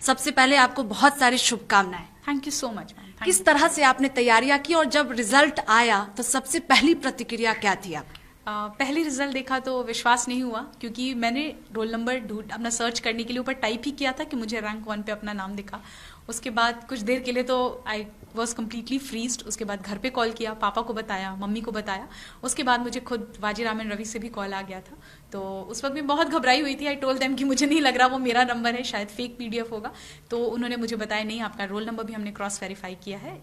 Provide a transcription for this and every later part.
सबसे पहले आपको बहुत सारी शुभकामनाएं। Thank you so much ma'am. किस तरह से आपने तैयारियां की और जब रिजल्ट आया तो सबसे पहली प्रतिक्रिया क्या थी आपकी? पहली रिजल्ट देखा तो विश्वास नहीं हुआ, क्योंकि मैंने रोल नंबर ढूंढ अपना सर्च करने के लिए ऊपर टाइप ही किया था कि मुझे रैंक 1 पे अपना नाम दिखा। उसके बाद कुछ देर के लिए तो आई वॉज कम्प्लीटली फ्रीज्ड। उसके बाद घर पे कॉल किया, पापा को बताया, मम्मी को बताया। उसके बाद मुझे खुद वाजीराम एंड रवि से भी कॉल आ गया था। तो उस वक्त मैं बहुत घबराई हुई थी। आई टोल्ड देम कि मुझे नहीं लग रहा वो मेरा नंबर है, शायद फेक पीडीएफ होगा। तो उन्होंने मुझे बताया नहीं, आपका रोल नंबर भी हमने क्रॉस वेरीफाई किया है,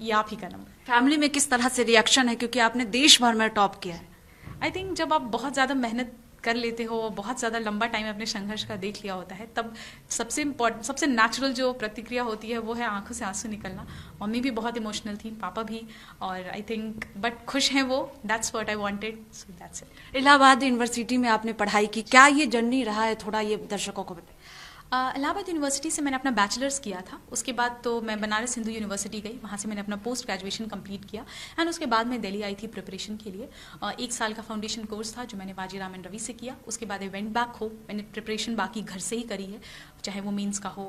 ये आप ही का नंबर। फैमिली में किस तरह से रिएक्शन है, क्योंकि आपने देश भर में टॉप किया है? आई थिंक जब आप बहुत ज़्यादा मेहनत कर लेते हो, बहुत ज़्यादा लंबा टाइम अपने संघर्ष का देख लिया होता है, तब सबसे इम्पोर्टेंट, सबसे नेचुरल जो प्रतिक्रिया होती है वो है आंखों से आंसू निकलना। मम्मी भी बहुत इमोशनल थी, पापा भी, और आई थिंक बट खुश हैं वो। That's what I wanted, so that's it. Allahabad university में आपने पढ़ाई की, क्या ये जर्नी रहा है, थोड़ा ये दर्शकों को बताएं। इलाहाबाद यूनिवर्सिटी से मैंने अपना बैचलर्स किया था। उसके बाद तो मैं बनारस हिंदू यूनिवर्सिटी गई, वहाँ से मैंने अपना पोस्ट ग्रेजुएशन कंप्लीट किया। एंड उसके बाद मैं दिल्ली आई थी प्रिपरेशन के लिए। 1 साल का फाउंडेशन कोर्स था जो मैंने वाजीराम एंड रवि से किया। उसके बाद आई वेंट बैक हो, मैंने प्रिपरेशन बाकी घर से ही करी है, चाहे वो मीन्स का हो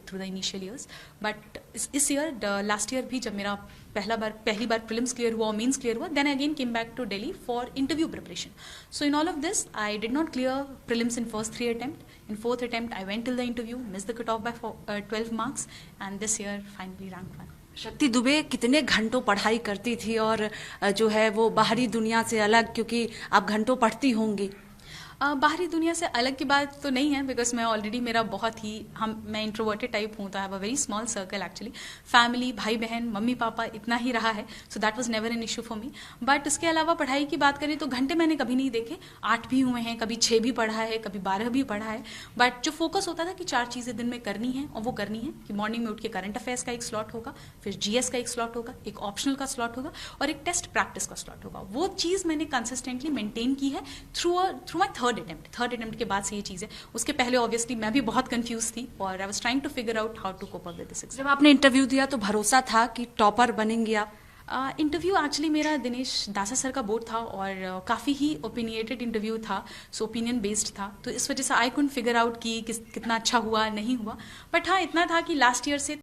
through the initial years. But इस ईयर, लास्ट ईयर भी जब मेरा पहली बार प्रीलिम्स क्लियर हुआ और मीन्स क्लियर हुआ, then again came back to Delhi for interview preparation. So in all of this I did not clear prelims in first 3 attempt. In 4th attempt, I went till the interview, missed the cutoff by 12 marks, and this year finally ranked 1. शक्ति दुबे कितने घंटों पढ़ाई करती थी, और जो है वो बाहरी दुनिया से अलग, क्योंकि आप घंटों पढ़ती होंगी? बाहरी दुनिया से अलग की बात तो नहीं है, बिकॉज मैं ऑलरेडी मेरा बहुत ही मैं इंट्रोवर्टेड टाइप हूँ, तो I have a very small circle actually. Family, भाई बहन, मम्मी पापा, इतना ही रहा है। So that was never an issue for me. But उसके अलावा पढ़ाई की बात करें तो घंटे मैंने कभी नहीं देखे। 8 भी हुए हैं, कभी 6 भी पढ़ा है, कभी 12 भी पढ़ा है। बट जो फोकस होता था कि 4 चीज़ें दिन में करनी है, और वो करनी है कि मॉर्निंग में उठ के करंट अफेयर्स का एक स्लॉट होगा, फिर जीएस का एक स्लॉट होगा, एक ऑप्शनल का स्लॉट होगा, और एक टेस्ट प्रैक्टिस का स्लॉट होगा। वो चीज़ मैंने कंसिस्टेंटली मेंटेन की है थ्रू माई थर्ड अटेम्प्ट के बाद से ये चीज़ है। उसके पहले ऑब्वियसली मैं भी बहुत कंफ्यूज थी, और I was trying to figure out how to cope up with this exam. जब आपने इंटरव्यू दिया तो भरोसा था कि टॉपर बनेंगे आप? इंटरव्यू एक्चुअली मेरा दिनेश दासा सर का बोर्ड था, और काफ़ी ही ओपिनिएटेड इंटरव्यू था, सो ओपिनियन बेस्ड था। तो इस वजह से आई कुडंट फिगर आउट कि कितना अच्छा हुआ नहीं हुआ। बट हाँ, इतना था कि लास्ट ईयर से